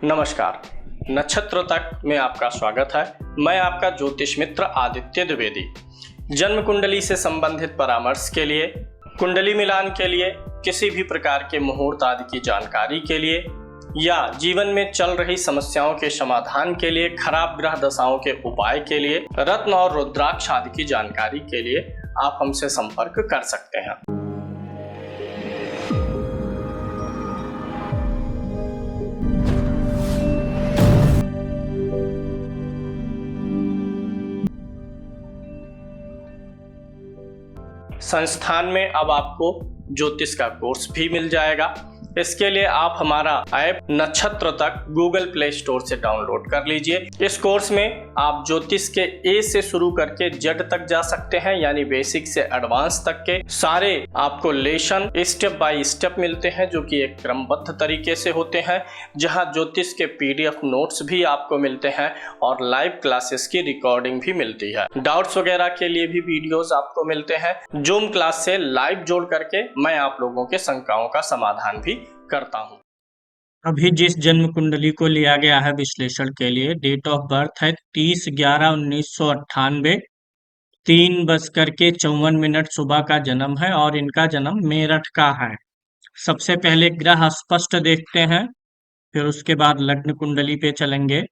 नमस्कार। नक्षत्र तक में आपका स्वागत है। मैं आपका ज्योतिष मित्र आदित्य द्विवेदी। जन्म कुंडली से संबंधित परामर्श के लिए, कुंडली मिलान के लिए, किसी भी प्रकार के मुहूर्त आदि की जानकारी के लिए या जीवन में चल रही समस्याओं के समाधान के लिए, खराब ग्रह दशाओं के उपाय के लिए, रत्न और रुद्राक्ष आदि की जानकारी के लिए आप हमसे संपर्क कर सकते हैं। संस्थान में अब आपको ज्योतिष का कोर्स भी मिल जाएगा। इसके लिए आप हमारा ऐप नक्षत्र तक गूगल प्ले स्टोर से डाउनलोड कर लीजिए। इस कोर्स में आप ज्योतिष के ए से शुरू करके जेड तक जा सकते हैं, यानी बेसिक से एडवांस तक के सारे आपको लेसन स्टेप बाय स्टेप मिलते हैं, जो कि एक क्रमबद्ध तरीके से होते हैं, जहां ज्योतिष के पीडीएफ नोट्स भी आपको मिलते हैं और लाइव क्लासेस की रिकॉर्डिंग भी मिलती है। डाउट्स वगैरह के लिए भी वीडियोस आपको मिलते हैं। जूम क्लास से लाइव जोड़ करके मैं आप लोगों के शंकाओं का समाधान भी करता हूं। अभी जिस जन्म कुंडली को लिया गया है विश्लेषण के लिए, डेट ऑफ बर्थ है 30/11/1998, 3:54 सुबह का जन्म है और इनका जन्म मेरठ का है। सबसे पहले ग्रह स्पष्ट देखते हैं, फिर उसके बाद लग्न कुंडली पे चलेंगे।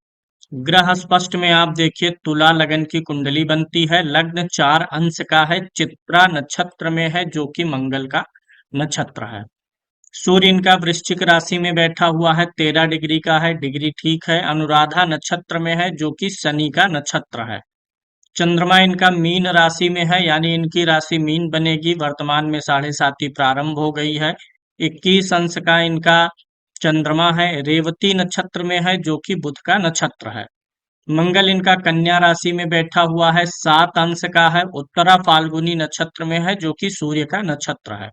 ग्रह स्पष्ट में आप देखिए तुला लगन की कुंडली बनती है। लग्न 4 अंश का है, चित्रा नक्षत्र में है, जो कि मंगल का नक्षत्र है। सूर्य इनका वृश्चिक राशि में बैठा हुआ है, 13 डिग्री का है, डिग्री ठीक है। अनुराधा नक्षत्र में है, जो कि शनि का नक्षत्र है। चंद्रमा इनका मीन राशि में है, यानी इनकी राशि मीन बनेगी। वर्तमान में 7:30 प्रारंभ हो गई है। 21 अंश का इनका चंद्रमा है, रेवती नक्षत्र में है, जो कि बुध का नक्षत्र है। मंगल इनका कन्या राशि में बैठा हुआ है, 7 अंश का है, उत्तरा फाल्गुनी नक्षत्र में है, जो कि सूर्य का नक्षत्र है।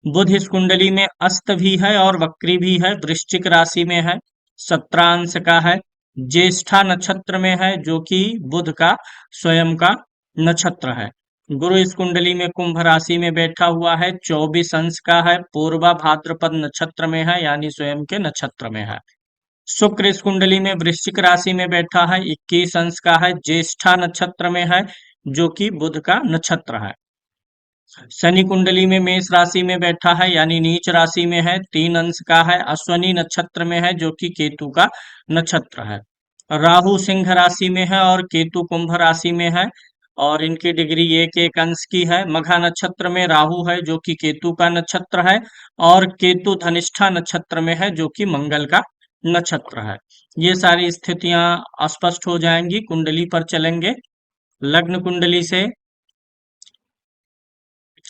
बुध इस कुंडली में अस्त भी है और वक्री भी है, वृश्चिक राशि में है, 17 अंश का है, ज्येष्ठा नक्षत्र में है, जो कि बुध का स्वयं का नक्षत्र है। गुरु इस कुंडली में कुंभ राशि में बैठा हुआ है, 24 अंश का है, पूर्वा भाद्रपद नक्षत्र में है, यानी स्वयं के नक्षत्र में है। शुक्र इस कुंडली में वृश्चिक राशि में बैठा है, 21 अंश का है, ज्येष्ठा नक्षत्र में है, जो कि बुध का नक्षत्र है। शनि कुंडली में मेष राशि में बैठा है, यानी नीच राशि में है, 3 अंश का है, अश्वनी नक्षत्र में है, जो कि केतु का नक्षत्र है। राहु सिंह राशि में है और केतु कुंभ राशि में है और इनकी डिग्री 1 अंश की है। मघा नक्षत्र में राहु है, जो कि केतु का नक्षत्र है, और केतु धनिष्ठा नक्षत्र में है, जो कि मंगल का नक्षत्र है। ये सारी स्थितियां स्पष्ट हो जाएंगी। कुंडली पर चलेंगे। लग्न कुंडली से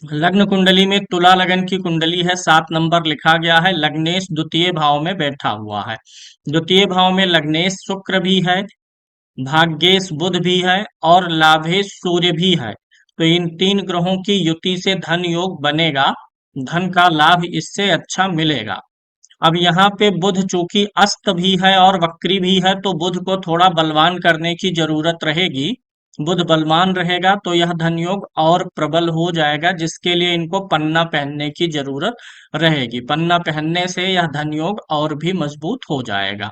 लग्न कुंडली में तुला लगन की कुंडली है, 7 नंबर लिखा गया है। लग्नेश द्वितीय भाव में बैठा हुआ है। द्वितीय भाव में लग्नेश शुक्र भी है, भाग्येश बुध भी है और लाभेश सूर्य भी है। तो इन 3 ग्रहों की युति से धन योग बनेगा, धन का लाभ इससे अच्छा मिलेगा। अब यहाँ पे बुध चूंकि अस्त भी है और वक्री भी है, तो बुध को थोड़ा बलवान करने की जरूरत रहेगी। बुध बलवान रहेगा तो यह धन योग और प्रबल हो जाएगा, जिसके लिए इनको पन्ना पहनने की जरूरत रहेगी। पन्ना पहनने से यह धन योग और भी मजबूत हो जाएगा।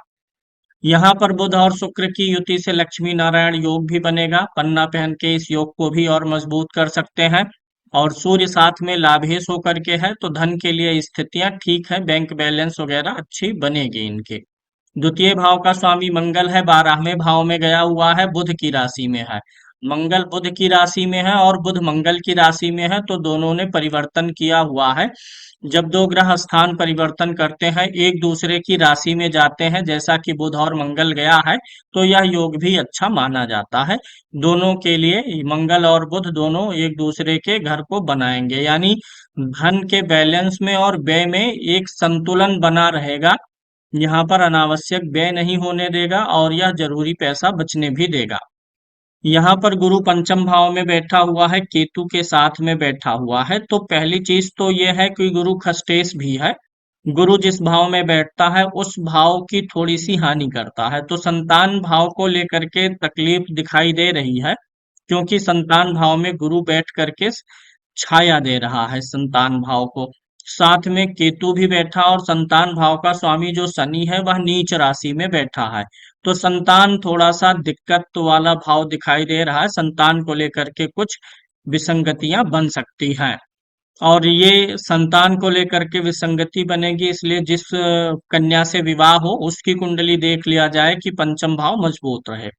यहाँ पर बुध और शुक्र की युति से लक्ष्मी नारायण योग भी बनेगा। पन्ना पहन के इस योग को भी और मजबूत कर सकते हैं। और सूर्य साथ में लाभेश होकर के है, तो धन के लिए स्थितियां ठीक है, बैंक बैलेंस वगैरह अच्छी बनेगी इनके। द्वितीय भाव का स्वामी मंगल है, 12वें भाव में गया हुआ है, बुध की राशि में है। मंगल बुध की राशि में है और बुध मंगल की राशि में है, तो दोनों ने परिवर्तन किया हुआ है। जब 2 ग्रह स्थान परिवर्तन करते हैं, एक दूसरे की राशि में जाते हैं, जैसा कि बुध और मंगल गया है, तो यह योग भी अच्छा माना जाता है। दोनों के लिए मंगल और बुध दोनों एक दूसरे के घर को बनाएंगे, यानी धन के बैलेंस में और व्यय में एक संतुलन बना रहेगा। यहाँ पर अनावश्यक व्यय नहीं होने देगा और यह जरूरी पैसा बचने भी देगा। यहाँ पर गुरु पंचम भाव में बैठा हुआ है, केतु के साथ में बैठा हुआ है। तो पहली चीज तो यह है कि गुरु खष्टेश भी है। गुरु जिस भाव में बैठता है उस भाव की थोड़ी सी हानि करता है, तो संतान भाव को लेकर के तकलीफ दिखाई दे रही है, क्योंकि संतान भाव में गुरु बैठ करके छाया दे रहा है संतान भाव को। साथ में केतु भी बैठा और संतान भाव का स्वामी जो शनि है वह नीच राशि में बैठा है। तो संतान थोड़ा सा दिक्कत वाला भाव दिखाई दे रहा है, संतान को लेकर के कुछ विसंगतियां बन सकती हैं। और ये संतान को लेकर के विसंगति बनेगी, इसलिए जिस कन्या से विवाह हो उसकी कुंडली देख लिया जाए कि पंचम भाव मजबूत रहे।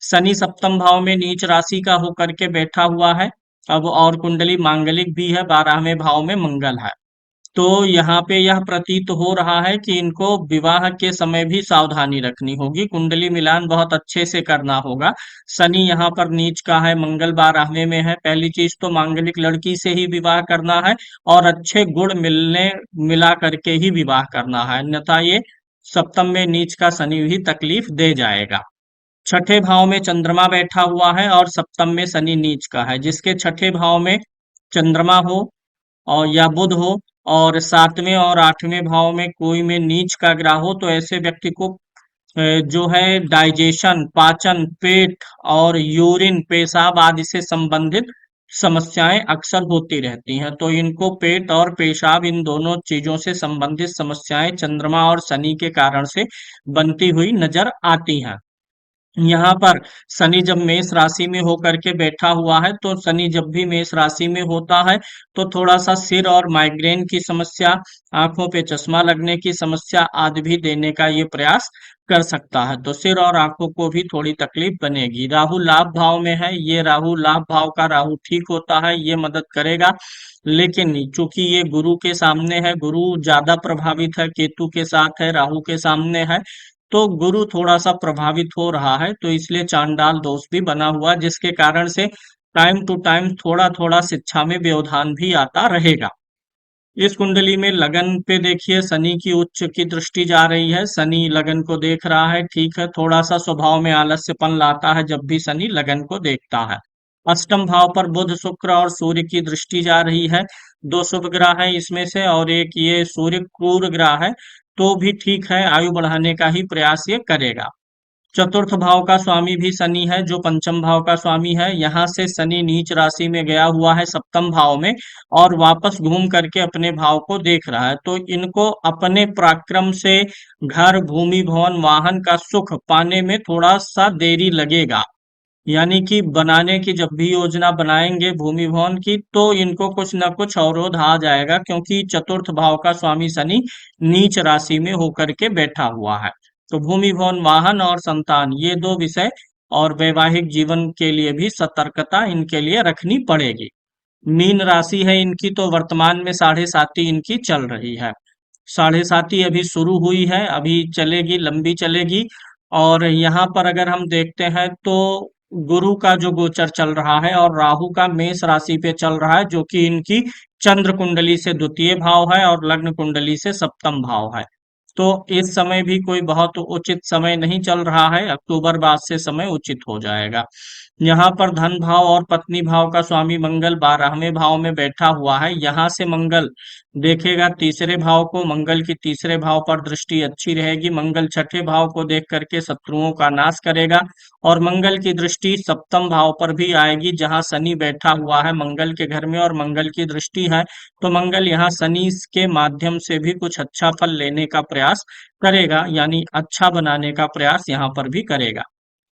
शनि सप्तम भाव में नीच राशि का होकर के बैठा हुआ है। अब और कुंडली मांगलिक भी है, 12वें भाव में मंगल है। तो यहाँ पे यह प्रतीत हो रहा है कि इनको विवाह के समय भी सावधानी रखनी होगी, कुंडली मिलान बहुत अच्छे से करना होगा। शनि यहाँ पर नीच का है, मंगल 12वें में है। पहली चीज तो मांगलिक लड़की से ही विवाह करना है और अच्छे गुण मिला करके ही विवाह करना है, अन्यथा ये सप्तम में नीच का शनि भी तकलीफ दे जाएगा। छठे भाव में चंद्रमा बैठा हुआ है और सप्तम में शनि नीच का है। जिसके छठे भाव में चंद्रमा हो और या बुध हो और 7वें और 8वें भाव में कोई में नीच का ग्रह हो, तो ऐसे व्यक्ति को जो है डाइजेशन, पाचन, पेट और यूरिन, पेशाब आदि से संबंधित समस्याएं अक्सर होती रहती हैं। तो इनको पेट और पेशाब इन दोनों चीजों से संबंधित समस्याएं चंद्रमा और शनि के कारण से बनती हुई नजर आती हैं। यहाँ पर शनि जब मेष राशि में होकर के बैठा हुआ है, तो शनि जब भी मेष राशि में होता है तो थोड़ा सा सिर और माइग्रेन की समस्या, आंखों पे चश्मा लगने की समस्या आदि भी देने का ये प्रयास कर सकता है। तो सिर और आंखों को भी थोड़ी तकलीफ बनेगी। राहु लाभ भाव में है, ये राहु लाभ भाव का राहु ठीक होता है, ये मदद करेगा। लेकिन चूंकि ये गुरु के सामने है, गुरु ज्यादा प्रभावित है, केतु के साथ है, राहु के सामने है, तो गुरु थोड़ा सा प्रभावित हो रहा है, तो इसलिए चांडाल दोष भी बना हुआ है, जिसके कारण से टाइम टू टाइम थोड़ा थोड़ा शिक्षा में व्यवधान भी आता रहेगा। इस कुंडली में लगन पे देखिए शनि की उच्च की दृष्टि जा रही है, शनि लगन को देख रहा है, ठीक है। थोड़ा सा स्वभाव में आलस्यपन लाता है जब भी शनि लगन को देखता है। अष्टम भाव पर बुध, शुक्र और सूर्य की दृष्टि जा रही है। दो शुभ ग्रह है इसमें से और एक ये सूर्य क्रूर ग्रह है, तो भी ठीक है, आयु बढ़ाने का ही प्रयास ये करेगा। चतुर्थ भाव का स्वामी भी शनि है जो पंचम भाव का स्वामी है। यहाँ से शनि नीच राशि में गया हुआ है सप्तम भाव में और वापस घूम करके अपने भाव को देख रहा है। तो इनको अपने पराक्रम से घर, भूमि, भवन, वाहन का सुख पाने में थोड़ा सा देरी लगेगा। यानी कि बनाने की जब भी योजना बनाएंगे भूमि भवन की, तो इनको कुछ न कुछ अवरोध आ जाएगा, क्योंकि चतुर्थ भाव का स्वामी शनि नीच राशि में होकर के बैठा हुआ है। तो भूमि भवन, वाहन और संतान, ये दो विषय और वैवाहिक जीवन के लिए भी सतर्कता इनके लिए रखनी पड़ेगी। मीन राशि है इनकी, तो वर्तमान में 7.5 इनकी चल रही है। 7.5 अभी शुरू हुई है, अभी चलेगी, लंबी चलेगी। और यहाँ पर अगर हम देखते हैं तो गुरु का जो गोचर चल रहा है और राहु का मेष राशि पे चल रहा है, जो कि इनकी चंद्र कुंडली से द्वितीय भाव है और लग्न कुंडली से सप्तम भाव है। तो इस समय भी कोई बहुत उचित समय नहीं चल रहा है, अक्टूबर बाद से समय उचित हो जाएगा। यहाँ पर धन भाव और पत्नी भाव का स्वामी मंगल 12वें भाव में बैठा हुआ है। यहाँ से मंगल देखेगा तीसरे भाव को, मंगल की तीसरे भाव पर दृष्टि अच्छी रहेगी। मंगल छठे भाव को देख करके शत्रुओं का नाश करेगा और मंगल की दृष्टि सप्तम भाव पर भी आएगी, जहाँ शनि बैठा हुआ है मंगल के घर में और मंगल की दृष्टि है। तो मंगल यहाँ शनि के माध्यम से भी कुछ अच्छा फल लेने का प्रयास करेगा, यानी अच्छा बनाने का प्रयास यहाँ पर भी करेगा।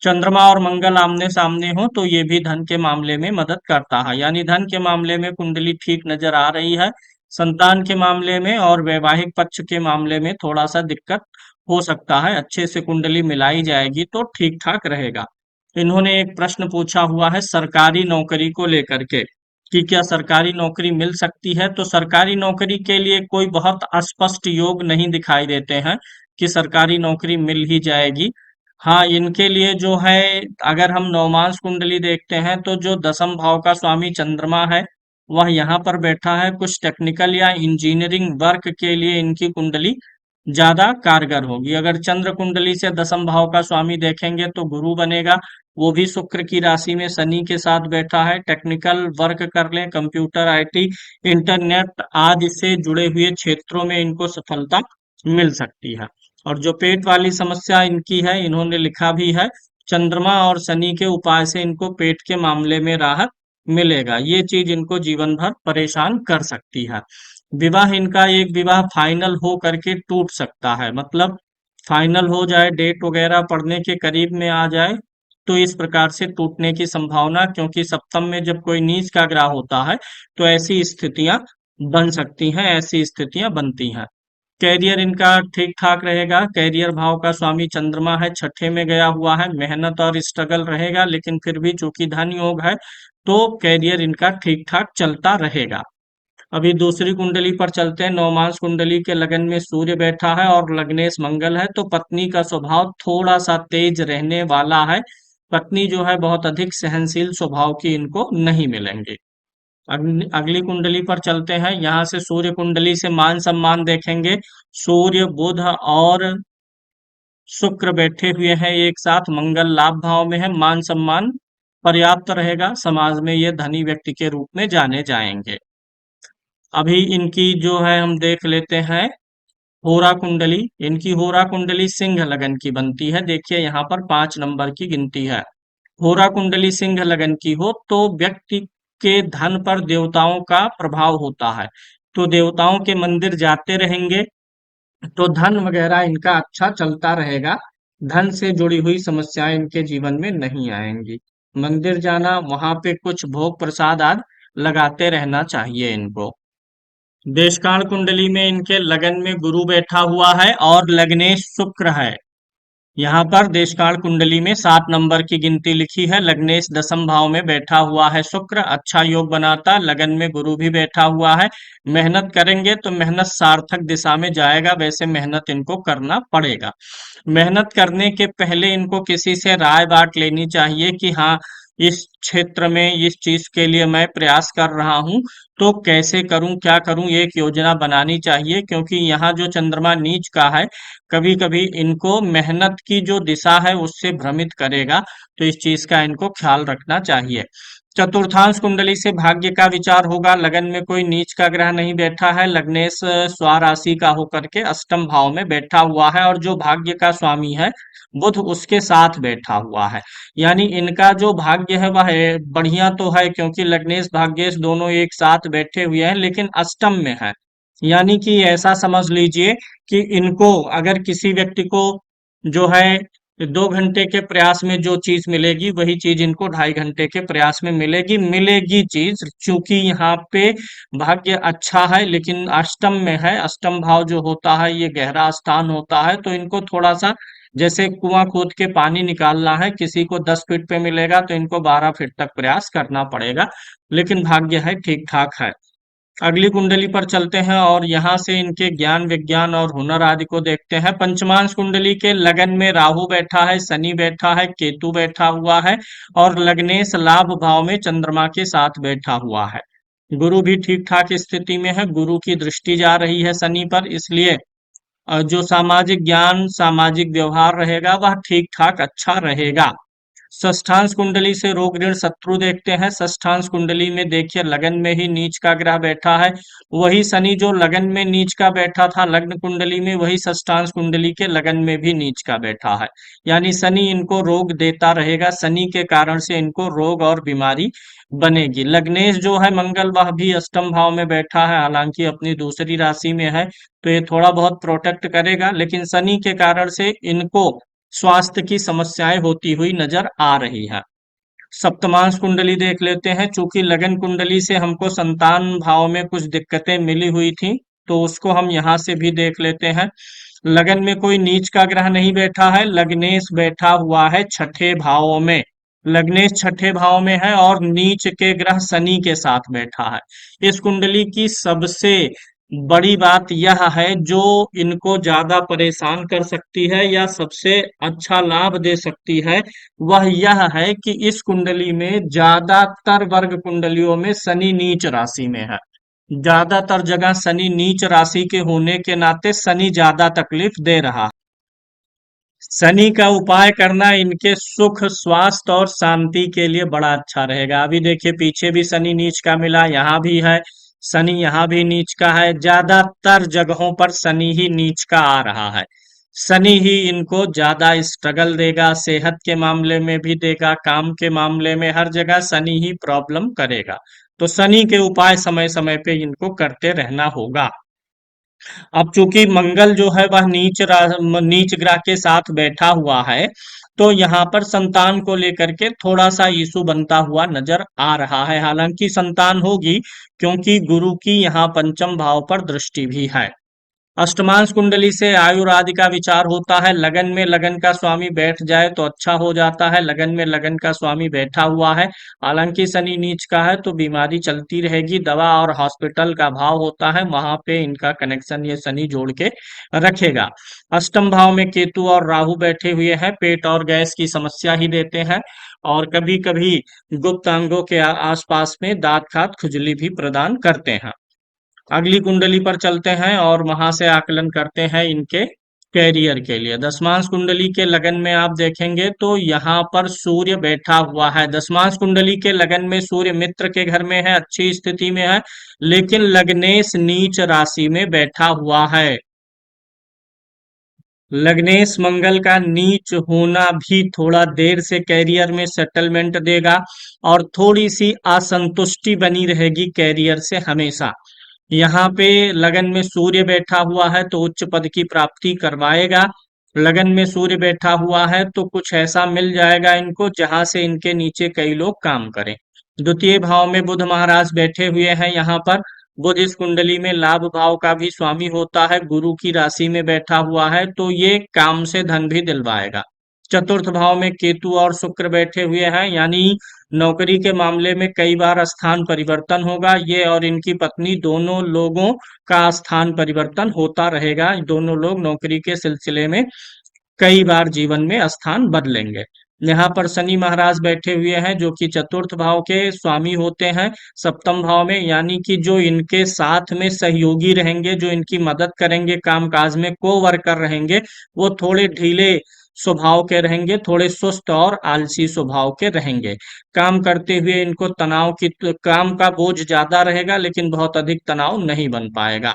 चंद्रमा और मंगल आमने सामने हो तो ये भी धन के मामले में मदद करता है, यानी धन के मामले में कुंडली ठीक नजर आ रही है। संतान के मामले में और वैवाहिक पक्ष के मामले में थोड़ा सा दिक्कत हो सकता है, अच्छे से कुंडली मिलाई जाएगी तो ठीक ठाक रहेगा। इन्होंने एक प्रश्न पूछा हुआ है सरकारी नौकरी को लेकर के कि क्या सरकारी नौकरी मिल सकती है। तो सरकारी नौकरी के लिए कोई बहुत स्पष्ट योग नहीं दिखाई देते हैं कि सरकारी नौकरी मिल ही जाएगी। हाँ, इनके लिए जो है, अगर हम नवमांश कुंडली देखते हैं तो जो दसम भाव का स्वामी चंद्रमा है वह यहाँ पर बैठा है। कुछ टेक्निकल या इंजीनियरिंग वर्क के लिए इनकी कुंडली ज्यादा कारगर होगी। अगर चंद्र कुंडली से दसम भाव का स्वामी देखेंगे तो गुरु बनेगा, वो भी शुक्र की राशि में शनि के साथ बैठा है। टेक्निकल वर्क कर लें, कंप्यूटर, आईटी, इंटरनेट आदि से जुड़े हुए क्षेत्रों में इनको सफलता मिल सकती है। और जो पेट वाली समस्या इनकी है, इन्होंने लिखा भी है चंद्रमा और शनि के उपाय से इनको पेट के मामले में राहत मिलेगा। ये चीज इनको जीवन भर परेशान कर सकती है। विवाह इनका एक विवाह फाइनल हो करके टूट सकता है, मतलब फाइनल हो जाए, डेट वगैरह पड़ने के करीब में आ जाए, तो इस प्रकार से टूटने की संभावना, क्योंकि सप्तम में जब कोई नीच का ग्रह होता है तो ऐसी स्थितियां बन सकती हैं, ऐसी स्थितियां बनती हैं। कैरियर इनका ठीक ठाक रहेगा। कैरियर भाव का स्वामी चंद्रमा है, छठे में गया हुआ है। मेहनत और स्ट्रगल रहेगा, लेकिन फिर भी चूंकि धन योग है तो कैरियर इनका ठीक ठाक चलता रहेगा। अभी दूसरी कुंडली पर चलते हैं। नवमांश कुंडली के लगन में सूर्य बैठा है और लग्नेश मंगल है, तो पत्नी का स्वभाव थोड़ा सा तेज रहने वाला है। पत्नी जो है बहुत अधिक सहनशील स्वभाव की इनको नहीं मिलेंगी। अगली कुंडली पर चलते हैं। यहाँ से सूर्य कुंडली से मान सम्मान देखेंगे। सूर्य, बुध और शुक्र बैठे हुए हैं एक साथ, मंगल लाभ भाव में है। मान सम्मान पर्याप्त रहेगा, समाज में ये धनी व्यक्ति के रूप में जाने जाएंगे। अभी इनकी जो है हम देख लेते हैं होरा कुंडली। इनकी होरा कुंडली सिंह लगन की बनती है। देखिए यहाँ पर 5 नंबर की गिनती है। होरा कुंडली सिंह लगन की हो तो व्यक्ति के धन पर देवताओं का प्रभाव होता है, तो देवताओं के मंदिर जाते रहेंगे तो धन वगैरह इनका अच्छा चलता रहेगा। धन से जुड़ी हुई समस्याएं इनके जीवन में नहीं आएंगी। मंदिर जाना, वहां पे कुछ भोग प्रसाद आदि लगाते रहना चाहिए इनको। देशकाल कुंडली में इनके लगन में गुरु बैठा हुआ है और लग्नेश शुक्र है। यहाँ पर देशकाल कुंडली में 7 नंबर की गिनती लिखी है। लग्नेश दसम भाव में बैठा हुआ है शुक्र, अच्छा योग बनाता। लगन में गुरु भी बैठा हुआ है। मेहनत करेंगे तो मेहनत सार्थक दिशा में जाएगा, वैसे मेहनत इनको करना पड़ेगा। मेहनत करने के पहले इनको किसी से राय बात लेनी चाहिए कि हाँ, इस क्षेत्र में इस चीज के लिए मैं प्रयास कर रहा हूँ, तो कैसे करूं, क्या करूं, एक योजना बनानी चाहिए। क्योंकि यहाँ जो चंद्रमा नीच का है, कभी कभी इनको मेहनत की जो दिशा है उससे भ्रमित करेगा, तो इस चीज का इनको ख्याल रखना चाहिए। चतुर्थांश कुंडली से भाग्य का विचार होगा। लगन में कोई नीच का ग्रह नहीं बैठा है। लग्नेश स्वराशि का होकर के अष्टम भाव में बैठा हुआ है और जो भाग्य का स्वामी है बुध उसके साथ बैठा हुआ है। यानी इनका जो भाग्य है वह बढ़िया तो है, क्योंकि लग्नेश भाग्येश दोनों एक साथ बैठे हुए हैं, लेकिन अष्टम में है। यानी कि ऐसा समझ लीजिए कि इनको अगर किसी व्यक्ति को जो है 2 घंटे के प्रयास में जो चीज मिलेगी वही चीज इनको 2.5 घंटे के प्रयास में मिलेगी चीज। चूंकि यहाँ पे भाग्य अच्छा है लेकिन अष्टम में है। अष्टम भाव जो होता है ये गहरा स्थान होता है, तो इनको थोड़ा सा जैसे कुआं खोद के पानी निकालना है, किसी को 10 फीट पे मिलेगा तो इनको 12 फीट तक प्रयास करना पड़ेगा, लेकिन भाग्य है, ठीक ठाक है। अगली कुंडली पर चलते हैं और यहाँ से इनके ज्ञान विज्ञान और हुनर आदि को देखते हैं। पंचमांश कुंडली के लगन में राहु बैठा है, शनि बैठा है, केतु बैठा हुआ है और लग्नेश लाभ भाव में चंद्रमा के साथ बैठा हुआ है। गुरु भी ठीक ठाक स्थिति में है। गुरु की दृष्टि जा रही है शनि पर, इसलिए जो सामाजिक ज्ञान, सामाजिक व्यवहार रहेगा वह ठीक ठाक अच्छा रहेगा। षष्ठांश कुंडली से रोग ऋण शत्रु देखते हैं। षष्ठांश कुंडली में देखिए लगन में ही नीच का ग्रह बैठा है। वही शनि जो लगन में नीच का बैठा था लग्न कुंडली में, वही षष्ठांश कुंडली के लगन में भी नीच का बैठा है। यानी शनि इनको रोग देता रहेगा। शनि के कारण से इनको रोग और बीमारी बनेगी। लग्नेश जो है मंगल, वह भी अष्टम भाव में बैठा है, हालांकि अपनी दूसरी राशि में है, तो ये थोड़ा बहुत प्रोटेक्ट करेगा, लेकिन शनि के कारण से इनको स्वास्थ्य की समस्याएं होती हुई नजर आ रही है। सप्तमांश कुंडली देख लेते हैं। चूंकि लगन कुंडली से हमको संतान भाव में कुछ दिक्कतें मिली हुई थी, तो उसको हम यहाँ से भी देख लेते हैं। लगन में कोई नीच का ग्रह नहीं बैठा है। लग्नेश बैठा हुआ है छठे भाव में। लग्नेश छठे भाव में है और नीच के ग्रह शनि के साथ बैठा है। इस कुंडली की सबसे बड़ी बात यह है जो इनको ज्यादा परेशान कर सकती है या सबसे अच्छा लाभ दे सकती है, वह यह है कि इस कुंडली में ज्यादातर वर्ग कुंडलियों में शनि नीच राशि में है। ज्यादातर जगह शनि नीच राशि के होने के नाते शनि ज्यादा तकलीफ दे रहा है। शनि का उपाय करना इनके सुख, स्वास्थ्य और शांति के लिए बड़ा अच्छा रहेगा। अभी देखिए पीछे भी शनि नीच का मिला, यहाँ भी है शनि, यहाँ भी नीच का है। ज्यादातर जगहों पर शनि ही नीच का आ रहा है। शनि ही इनको ज्यादा स्ट्रगल देगा, सेहत के मामले में भी देगा, काम के मामले में, हर जगह शनि ही प्रॉब्लम करेगा। तो शनि के उपाय समय समय पे इनको करते रहना होगा। अब चूंकि मंगल जो है वह नीच ग्रह के साथ बैठा हुआ है, तो यहाँ पर संतान को लेकर के थोड़ा सा इशू बनता हुआ नजर आ रहा है। हालांकि संतान होगी, क्योंकि गुरु की यहाँ पंचम भाव पर दृष्टि भी है। अष्टमांश कुंडली से आयु आदि का विचार होता है। लगन में लगन का स्वामी बैठ जाए तो अच्छा हो जाता है। लगन में लगन का स्वामी बैठा हुआ है, हालांकि शनि नीच का है तो बीमारी चलती रहेगी। दवा और हॉस्पिटल का भाव होता है, वहां पे इनका कनेक्शन ये शनि जोड़ के रखेगा। अष्टम भाव में केतु और राहु बैठे हुए हैं, पेट और गैस की समस्या ही देते हैं, और कभी कभी गुप्त अंगों के आसपास में दांत खात खुजली भी प्रदान करते हैं। अगली कुंडली पर चलते हैं और वहां से आकलन करते हैं इनके कैरियर के लिए। दशमांश कुंडली के लगन में आप देखेंगे तो यहाँ पर सूर्य बैठा हुआ है। दशमांश कुंडली के लगन में सूर्य मित्र के घर में है, अच्छी स्थिति में है, लेकिन लग्नेश नीच राशि में बैठा हुआ है। लग्नेश मंगल का नीच होना भी थोड़ा देर से कैरियर में सेटलमेंट देगा, और थोड़ी सी असंतुष्टि बनी रहेगी कैरियर से हमेशा। यहाँ पे लगन में सूर्य बैठा हुआ है तो उच्च पद की प्राप्ति करवाएगा। लगन में सूर्य बैठा हुआ है तो कुछ ऐसा मिल जाएगा इनको जहां से इनके नीचे कई लोग काम करें। द्वितीय भाव में बुध महाराज बैठे हुए हैं। यहाँ पर बुध इस कुंडली में लाभ भाव का भी स्वामी होता है, गुरु की राशि में बैठा हुआ है, तो ये काम से धन भी दिलवाएगा। चतुर्थ भाव में केतु और शुक्र बैठे हुए हैं, यानी नौकरी के मामले में कई बार स्थान परिवर्तन होगा। ये और इनकी पत्नी दोनों लोगों का स्थान परिवर्तन होता रहेगा। दोनों लोग नौकरी के सिलसिले में कई बार जीवन में स्थान बदलेंगे। यहाँ पर शनि महाराज बैठे हुए हैं, जो कि चतुर्थ भाव के स्वामी होते हैं, सप्तम भाव में, यानी कि जो इनके साथ में सहयोगी रहेंगे, जो इनकी मदद करेंगे काम काज में, को वर्कर रहेंगे, वो थोड़े ढीले स्वभाव के रहेंगे, थोड़े सुस्त और आलसी स्वभाव के रहेंगे। काम करते हुए इनको काम का बोझ ज्यादा रहेगा, लेकिन बहुत अधिक तनाव नहीं बन पाएगा।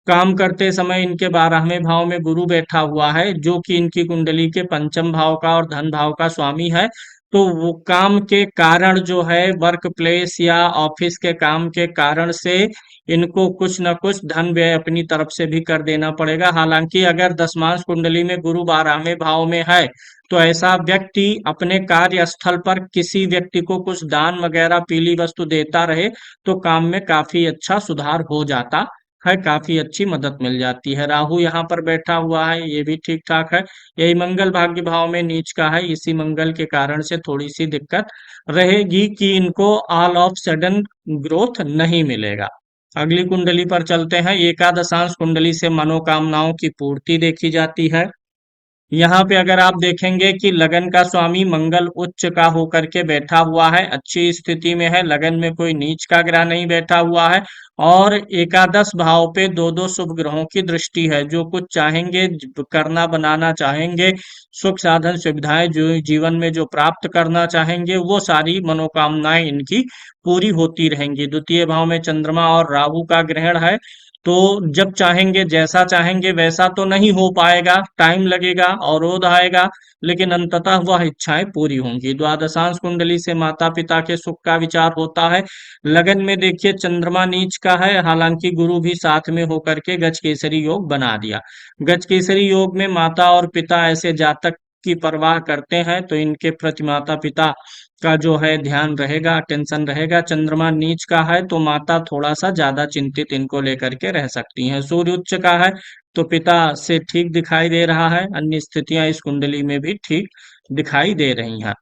काम करते समय इनके 12वें भाव में गुरु बैठा हुआ है, जो कि इनकी कुंडली के पंचम भाव का और धन भाव का स्वामी है। तो वो काम के कारण जो है, वर्क प्लेस या ऑफिस के काम के कारण से इनको कुछ न कुछ धन व्यय अपनी तरफ से भी कर देना पड़ेगा। हालांकि अगर दशमांश कुंडली में गुरु 12वें भाव में है, तो ऐसा व्यक्ति अपने कार्यस्थल पर किसी व्यक्ति को कुछ दान वगैरह पीली वस्तु देता रहे, तो काम में काफी अच्छा सुधार हो जाता है, काफी अच्छी मदद मिल जाती है। राहु यहाँ पर बैठा हुआ है, ये भी ठीक ठाक है। यही मंगल भाग्य भाव में नीच का है, इसी मंगल के कारण से थोड़ी सी दिक्कत रहेगी कि इनको ऑल ऑफ सडन ग्रोथ नहीं मिलेगा। अगली कुंडली पर चलते हैं। एकादशांश कुंडली से मनोकामनाओं की पूर्ति देखी जाती है। यहाँ पे अगर आप देखेंगे कि लगन का स्वामी मंगल उच्च का होकर के बैठा हुआ है, अच्छी स्थिति में है, लगन में कोई नीच का ग्रह नहीं बैठा हुआ है, और एकादश भाव पे दो दो शुभ ग्रहों की दृष्टि है। जो कुछ चाहेंगे करना बनाना चाहेंगे, सुख साधन सुविधाएं जो जीवन में जो प्राप्त करना चाहेंगे, वो सारी मनोकामनाएं इनकी पूरी होती रहेंगी। द्वितीय भाव में चंद्रमा और राहु का ग्रहण है, तो जब चाहेंगे जैसा चाहेंगे वैसा तो नहीं हो पाएगा, टाइम लगेगा, अवरोध आएगा, लेकिन अंततः वह इच्छाएं पूरी होंगी। द्वादशांश कुंडली से माता पिता के सुख का विचार होता है। लगन में देखिए चंद्रमा नीच का है, हालांकि गुरु भी साथ में होकर के गज केसरी योग बना दिया। गज केसरी योग में माता और पिता ऐसे जातक की परवाह करते हैं, तो इनके प्रति माता पिता का जो है ध्यान रहेगा, टेंशन रहेगा। चंद्रमा नीच का है तो माता थोड़ा सा ज्यादा चिंतित इनको लेकर के रह सकती हैं। सूर्य उच्च का है तो पिता से ठीक दिखाई दे रहा है, अन्य स्थितियां इस कुंडली में भी ठीक दिखाई दे रही हैं।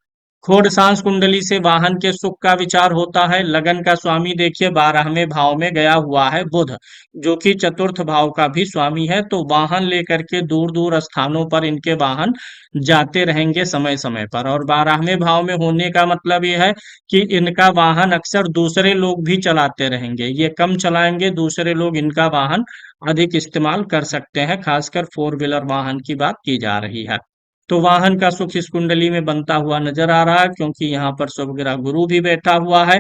खोडसांस कुंडली से वाहन के सुख का विचार होता है। लगन का स्वामी देखिए 12वें भाव में गया हुआ है बुध, जो कि चतुर्थ भाव का भी स्वामी है, तो वाहन लेकर के दूर दूर स्थानों पर इनके वाहन जाते रहेंगे समय समय पर। और 12वें भाव में होने का मतलब ये है कि इनका वाहन अक्सर दूसरे लोग भी चलाते रहेंगे, ये कम चलाएंगे, दूसरे लोग इनका वाहन अधिक इस्तेमाल कर सकते हैं, खासकर फोर व्हीलर वाहन की बात की जा रही है। तो वाहन का सुख इस कुंडली में बनता हुआ नजर आ रहा है, क्योंकि यहाँ पर शुभ ग्रह गुरु भी बैठा हुआ है,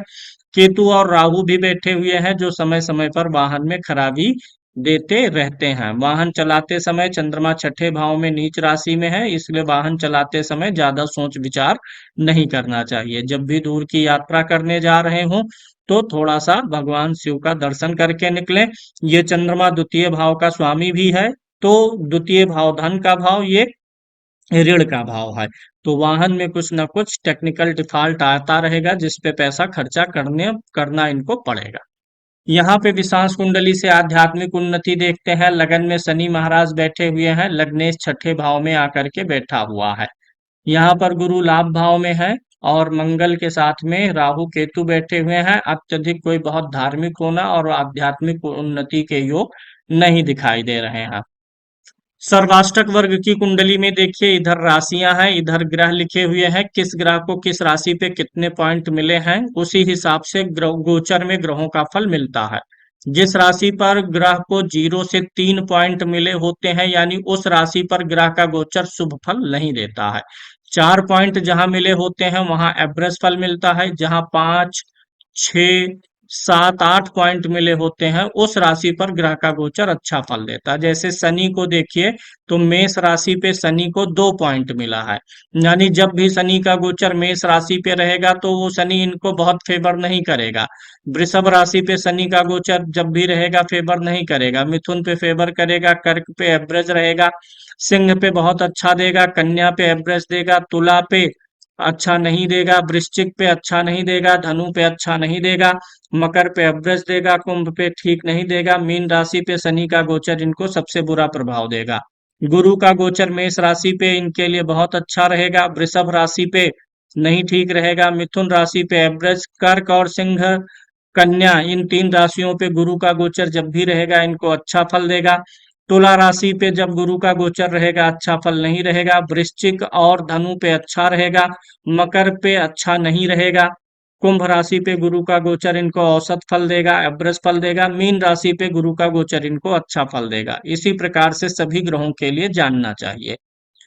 केतु और राहु भी बैठे हुए हैं, जो समय समय पर वाहन में खराबी देते रहते हैं। वाहन चलाते समय चंद्रमा छठे भाव में नीच राशि में है, इसलिए वाहन चलाते समय ज्यादा सोच विचार नहीं करना चाहिए। जब भी दूर की यात्रा करने जा रहे हो तो थोड़ा सा भगवान शिव का दर्शन करके निकलें। ये चंद्रमा द्वितीय भाव का स्वामी भी है, तो द्वितीय भाव धन का भाव, ये ऋण का भाव है। तो वाहन में कुछ ना कुछ टेक्निकल डिफॉल्ट आता रहेगा, जिस पे पैसा खर्चा करना इनको पड़ेगा। यहाँ पे विशांश कुंडली से आध्यात्मिक उन्नति देखते हैं। लगन में शनि महाराज बैठे हुए हैं, लग्नेश छठे भाव में आकर के बैठा हुआ है। यहाँ पर गुरु लाभ भाव में है और मंगल के साथ में राहु केतु बैठे हुए हैं। अत्यधिक कोई बहुत धार्मिक होना और आध्यात्मिक उन्नति के योग नहीं दिखाई दे रहे हैं। सर्वाष्टक वर्ग की कुंडली में देखिए, इधर राशियां हैं, इधर ग्रह लिखे हुए हैं, किस ग्रह को किस राशि पे कितने पॉइंट मिले हैं, उसी हिसाब से गोचर में ग्रहों का फल मिलता है। जिस राशि पर ग्रह को 0 से 3 पॉइंट मिले होते हैं, यानी उस राशि पर ग्रह का गोचर शुभ फल नहीं देता है। 4 पॉइंट जहां मिले होते हैं वहां एवरेज फल मिलता है। जहां 5, 6, 7, 8 पॉइंट मिले होते हैं, उस राशि पर ग्रह का गोचर अच्छा फल देता है। जैसे शनि को देखिए, तो मेष राशि पे शनि को 2 पॉइंट मिला है, यानी जब भी शनि का गोचर मेष राशि पे रहेगा तो वो शनि इनको बहुत फेवर नहीं करेगा। वृषभ राशि पे शनि का गोचर जब भी रहेगा फेवर नहीं करेगा, मिथुन पे फेवर करेगा, कर्क पे एवरेज रहेगा, सिंह पे बहुत अच्छा देगा, कन्या पे एवरेज देगा, तुला पे अच्छा नहीं देगा, वृश्चिक पे अच्छा नहीं देगा, धनु पे अच्छा नहीं देगा, मकर पे एवरेज देगा, कुंभ पे ठीक नहीं देगा, मीन राशि पे शनि का गोचर इनको सबसे बुरा प्रभाव देगा। गुरु का गोचर मेष राशि पे इनके लिए बहुत अच्छा रहेगा, वृषभ राशि पे नहीं ठीक रहेगा, मिथुन राशि पे एवरेज, कर्क और सिंह, कन्या, इन 3 राशियों पे गुरु का गोचर जब भी रहेगा इनको अच्छा फल देगा। तुला राशि पे जब गुरु का गोचर रहेगा अच्छा फल नहीं रहेगा, वृश्चिक और धनु पे अच्छा रहेगा, मकर पे अच्छा नहीं रहेगा, कुंभ राशि पे गुरु का गोचर इनको औसत फल देगा, एवरेज फल देगा, मीन राशि पे गुरु का गोचर इनको अच्छा फल देगा। इसी प्रकार से सभी ग्रहों के लिए जानना चाहिए।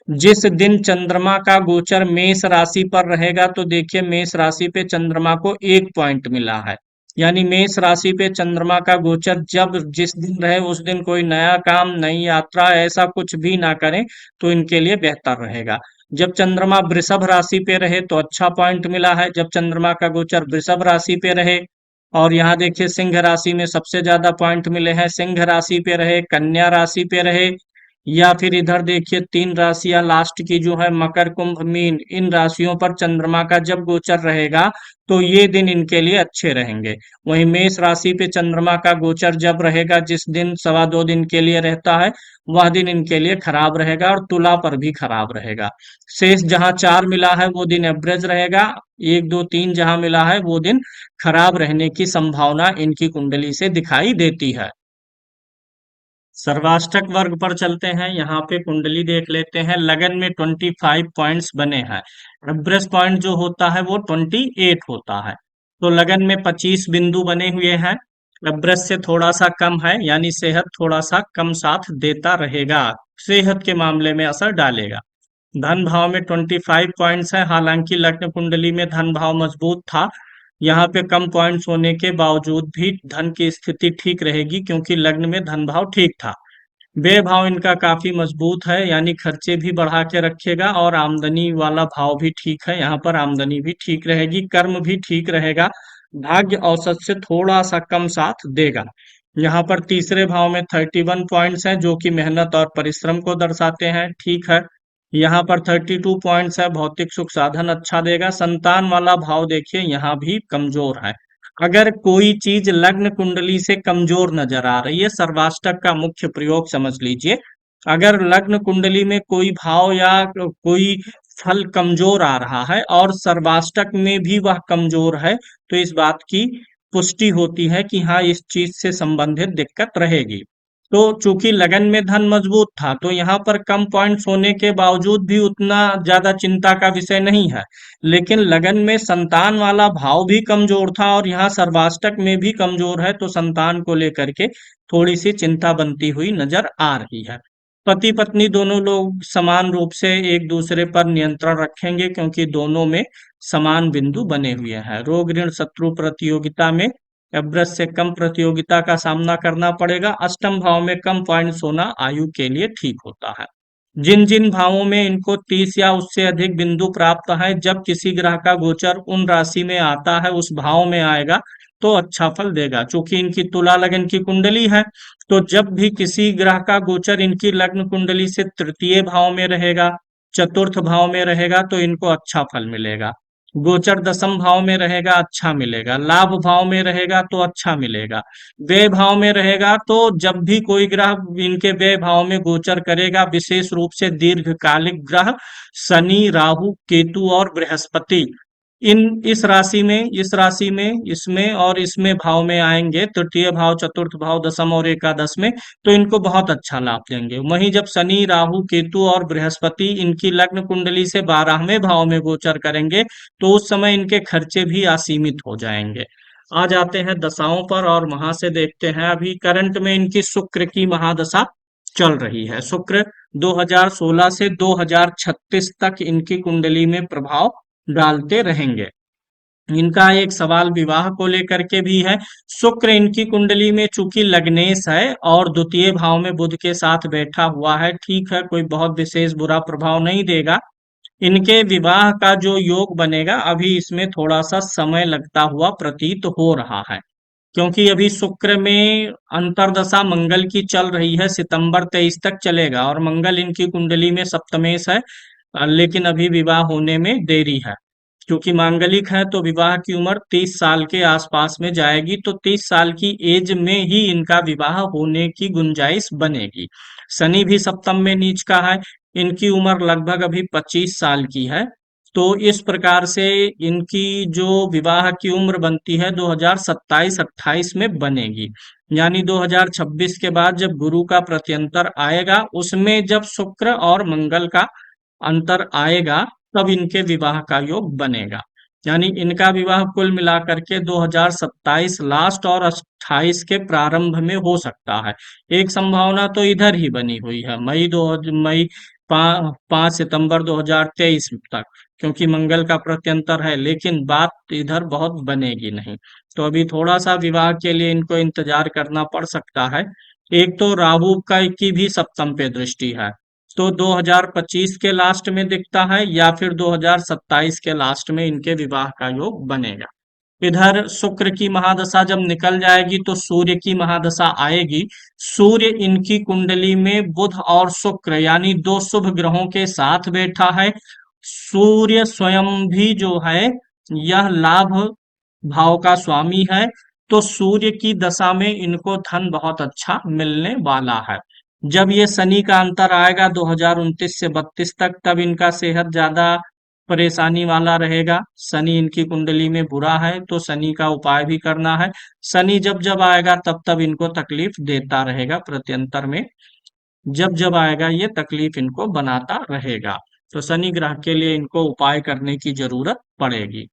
जिस दिन चंद्रमा का गोचर मेष राशि पर रहेगा, तो देखिए मेष राशि पे चंद्रमा को 1 पॉइंट मिला है, यानी मेष राशि पे चंद्रमा का गोचर जब जिस दिन रहे उस दिन कोई नया काम, नई यात्रा, ऐसा कुछ भी ना करें तो इनके लिए बेहतर रहेगा। जब चंद्रमा वृषभ राशि पे रहे तो अच्छा पॉइंट मिला है, जब चंद्रमा का गोचर वृषभ राशि पे रहे, और यहाँ देखिए सिंह राशि में सबसे ज्यादा पॉइंट मिले हैं, सिंह राशि पे रहे, कन्या राशि पे रहे, या फिर इधर देखिए 3 राशियां लास्ट की जो है मकर, कुंभ, मीन, इन राशियों पर चंद्रमा का जब गोचर रहेगा तो ये दिन इनके लिए अच्छे रहेंगे। वहीं मेष राशि पे चंद्रमा का गोचर जब रहेगा, जिस दिन 2.25 दिन के लिए रहता है, वह दिन इनके लिए खराब रहेगा और तुला पर भी खराब रहेगा। शेष जहां 4 मिला है वो दिन एवरेज रहेगा, 1, 2, 3 जहां मिला है वो दिन खराब रहने की संभावना इनकी कुंडली से दिखाई देती है। सर्वाष्टक वर्ग पर चलते हैं। यहाँ पे कुंडली देख लेते हैं। लगन में 25 पॉइंट्स बने हैं, एवरेज पॉइंट जो होता है वो 28 होता है। तो लगन में 25 बिंदु बने हुए हैं, एवरेज से थोड़ा सा कम है, यानी सेहत थोड़ा सा कम साथ देता रहेगा, सेहत के मामले में असर डालेगा। धन भाव में 25 पॉइंट्स है, हालांकि लग्न कुंडली में धन भाव मजबूत था, यहाँ पे कम पॉइंट्स होने के बावजूद भी धन की स्थिति ठीक रहेगी, क्योंकि लग्न में धन भाव ठीक था। व्यय भाव इनका काफी मजबूत है, यानी खर्चे भी बढ़ा के रखेगा, और आमदनी वाला भाव भी ठीक है, यहाँ पर आमदनी भी ठीक रहेगी, कर्म भी ठीक रहेगा, भाग्य औसत से थोड़ा सा कम साथ देगा। यहाँ पर तीसरे भाव में 31 पॉइंट्स हैं, जो कि मेहनत और परिश्रम को दर्शाते हैं, ठीक है। यहाँ पर 32 पॉइंट्स है, भौतिक सुख साधन अच्छा देगा। संतान वाला भाव देखिए यहाँ भी कमजोर है। अगर कोई चीज लग्न कुंडली से कमजोर नजर आ रही है, सर्वाष्टक का मुख्य प्रयोग समझ लीजिए। अगर लग्न कुंडली में कोई भाव या कोई फल कमजोर आ रहा है और सर्वाष्टक में भी वह कमजोर है, तो इस बात की पुष्टि होती है कि हाँ, इस चीज से संबंधित दिक्कत रहेगी। तो चूंकि लगन में धन मजबूत था, तो यहाँ पर कम पॉइंट्स होने के बावजूद भी उतना ज्यादा चिंता का विषय नहीं है। लेकिन लगन में संतान वाला भाव भी कमजोर था और यहाँ सर्वाष्टक में भी कमजोर है, तो संतान को लेकर के थोड़ी सी चिंता बनती हुई नजर आ रही है। पति पत्नी दोनों लोग समान रूप से एक दूसरे पर नियंत्रण रखेंगे, क्योंकि दोनों में समान बिंदु बने हुए हैं। रोग, ऋण, शत्रु, प्रतियोगिता में एवरेज से कम प्रतियोगिता का सामना करना पड़ेगा। अष्टम भाव में कम पॉइंट्स होना आयु के लिए ठीक होता है। जिन जिन भावों में इनको 30 या उससे अधिक बिंदु प्राप्त है, जब किसी ग्रह का गोचर उन राशि में आता है, उस भाव में आएगा, तो अच्छा फल देगा। चूंकि इनकी तुला लगन की कुंडली है, तो जब भी किसी ग्रह का गोचर इनकी लग्न कुंडली से तृतीय भाव में रहेगा, चतुर्थ भाव में रहेगा, तो इनको अच्छा फल मिलेगा। गोचर दसम भाव में रहेगा, अच्छा मिलेगा। लाभ भाव में रहेगा तो अच्छा मिलेगा। व्यय भाव में रहेगा तो जब भी कोई ग्रह इनके व्यय भाव में गोचर करेगा, विशेष रूप से दीर्घकालिक ग्रह शनि, राहु, केतु और बृहस्पति, इन इस राशि में इसमें और इसमें भाव में आएंगे, तृतीय भाव, चतुर्थ भाव, दसम और एकादश में, तो इनको बहुत अच्छा लाभ देंगे। वहीं जब शनि, राहु, केतु और बृहस्पति इनकी लग्न कुंडली से 12वें भाव में गोचर करेंगे, तो उस समय इनके खर्चे भी असीमित हो जाएंगे। आ जाते हैं दशाओं पर और वहां से देखते हैं। अभी करंट में इनकी शुक्र की महादशा चल रही है। शुक्र 2016 से 2036 तक इनकी कुंडली में प्रभाव डालते रहेंगे। इनका एक सवाल विवाह को लेकर के भी है। शुक्र इनकी कुंडली में चूंकि लग्नेश है और द्वितीय भाव में बुध के साथ बैठा हुआ है, ठीक है, कोई बहुत विशेष बुरा प्रभाव नहीं देगा। इनके विवाह का जो योग बनेगा, अभी इसमें थोड़ा सा समय लगता हुआ प्रतीत हो रहा है, क्योंकि अभी शुक्र में अंतर्दशा मंगल की चल रही है, सितंबर 23 तक चलेगा और मंगल इनकी कुंडली में सप्तमेश है। लेकिन अभी विवाह होने में देरी है, क्योंकि मांगलिक है तो विवाह की उम्र 30 साल के आसपास में जाएगी, तो 30 साल की एज में ही इनका विवाह होने की गुंजाइश बनेगी। शनि भी सप्तम में नीच का है, इनकी उम्र लगभग अभी 25 साल की है, तो इस प्रकार से इनकी जो विवाह की उम्र बनती है 2027-28 में बनेगी। यानी 2026 के बाद जब गुरु का प्रत्यंतर आएगा, उसमें जब शुक्र और मंगल का अंतर आएगा, तब इनके विवाह का योग बनेगा। यानी इनका विवाह कुल मिलाकर के 2027 लास्ट और 28 के प्रारंभ में हो सकता है। एक संभावना तो इधर ही बनी हुई है, मई 5 सितंबर 2023 तक, क्योंकि मंगल का प्रत्यंतर है, लेकिन बात इधर बहुत बनेगी नहीं। तो अभी थोड़ा सा विवाह के लिए इनको इंतजार करना पड़ सकता है। एक तो राहु की भी सप्तम पे दृष्टि है, तो 2025 के लास्ट में दिखता है या फिर 2027 के लास्ट में इनके विवाह का योग बनेगा। इधर शुक्र की महादशा जब निकल जाएगी तो सूर्य की महादशा आएगी। सूर्य इनकी कुंडली में बुध और शुक्र यानी दो शुभ ग्रहों के साथ बैठा है। सूर्य स्वयं भी जो है यह लाभ भाव का स्वामी है, तो सूर्य की दशा में इनको धन बहुत अच्छा मिलने वाला है। जब ये शनि का अंतर आएगा 2029 से 32 तक, तब इनका सेहत ज्यादा परेशानी वाला रहेगा। शनि इनकी कुंडली में बुरा है, तो शनि का उपाय भी करना है। शनि जब जब आएगा तब तब इनको तकलीफ देता रहेगा, प्रत्यंतर में जब जब आएगा ये तकलीफ इनको बनाता रहेगा। तो शनि ग्रह के लिए इनको उपाय करने की जरूरत पड़ेगी।